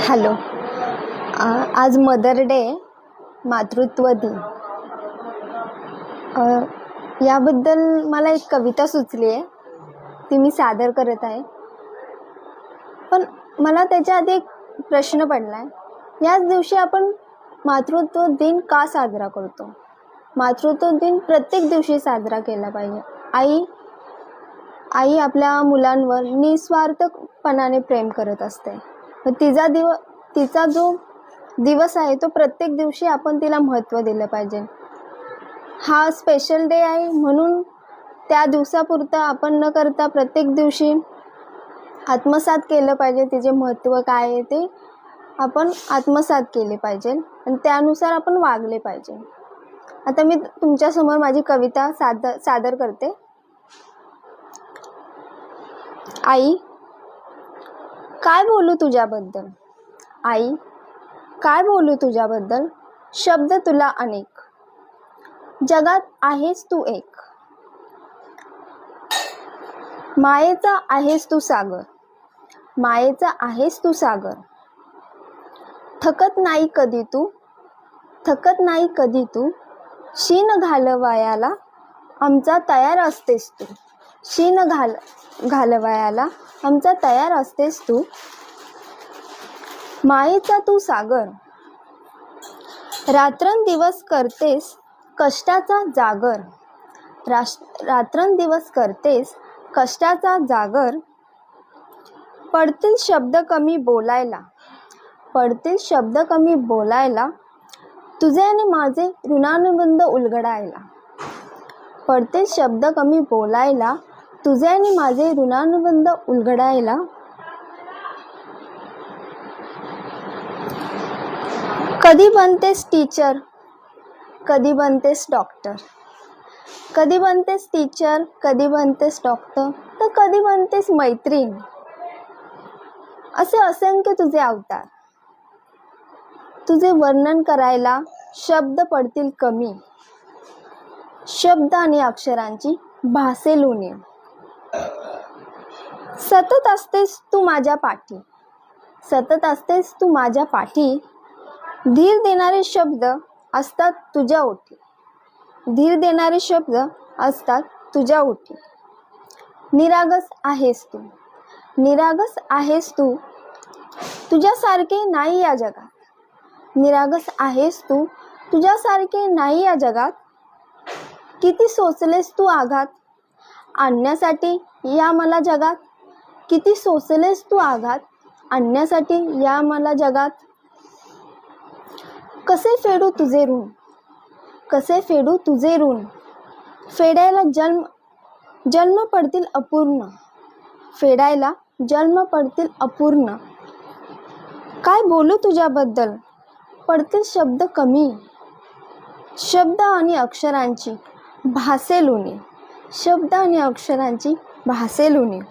Hello. आज mother day, मातृत्व दिन. याबद्दल मला एक कविता सुचली आहे, ती मी सादर करत आहे. पण मला त्याच्या आधी एक प्रश्न पडला आहे. याच दिवशी आपण मातृत्व दिन का साजरा करतो? मातृत्व दिन प्रत्येक दिवशी साजरा केला पाहिजे. आई आपल्या मुलांवर निस्वार्थपणाने प्रेम करत असते. तिचा जो दिवस आहे तो प्रत्येक दिवशी आपण तिला महत्त्व दिलं पाहिजे. हा स्पेशल डे आहे म्हणून त्या दिवसापुरतं आपण न करता प्रत्येक दिवशी आत्मसात केलं पाहिजे. तिचे महत्त्व काय आहे ते आपण आत्मसात केले पाहिजे आणि त्यानुसार आपण वागले पाहिजे. आता मी तुमच्यासमोर माझी कविता सादर करते. आई, काय बोलू तुझ्याबद्दल? आई, काय बोलू तुझ्याबद्दल? शब्द तुला अनेक, जगात आहेस तू एक. मायेचा आहेस तू सागर, मायेचा आहेस तू सागर. थकत नाही कधी तू, थकत नाही कधी तू. शीन घालवायाला आमचा तयार असतेस तू. शीन घालवायाला आमचा तयार असतेस तू. मायेचा तू सागर, रात्रंदिवस करतेस कष्टाचा जागर. रात्रंदिवस करतेस कष्टाचा जागर. पडतील शब्द कमी बोलायला, पडतील शब्द कमी बोलायला. तुझे आणि माझे ऋणानुबंध उलगडायला. पडतील शब्द कमी बोलायला, तुझे आणि माझे ऋणानुबंध उलगडायला. कधी बनतेस टीचर, कधी बनतेस डॉक्टर. कधी बनतेस टीचर, कधी बनतेस डॉक्टर, तर कधी बनतेस मैत्रीण. असे असंख्य तुझे अवतार. तुझे वर्णन करायला शब्द पडतील कमी. शब्द आणि अक्षरांची भासेल उणीव. सतत असतेस तू माझ्या पाठी, सतत असतेस तू माझ्या पाठी. धीर देणारे शब्द असतात तुझ्या ओठी, धीर देणारे शब्द असतात तुझ्या ओठी. निरागस आहेस तू, निरागस आहेस तू. तुझ्यासारखे नाही या जगात. निरागस आहेस तू, तुझ्यासारखे नाही या जगात. किती सोचलेस तू आघात आणण्यासाठी या मला जगात. किती सोचलेस तू आघात आणण्यासाठी या मला जगात. कसे फेडू तुझे ऋण, कसे फेडू तुझे ऋण. फेडायला जन्म पडतील अपूर्ण, फेडायला जन्म पडतील अपूर्ण. काय बोलू तुझ्याबद्दल? पडतील शब्द कमी. शब्द आणि अक्षरांची भासेल उणीव, शब्द आणि अक्षरांची भासेल उणीव.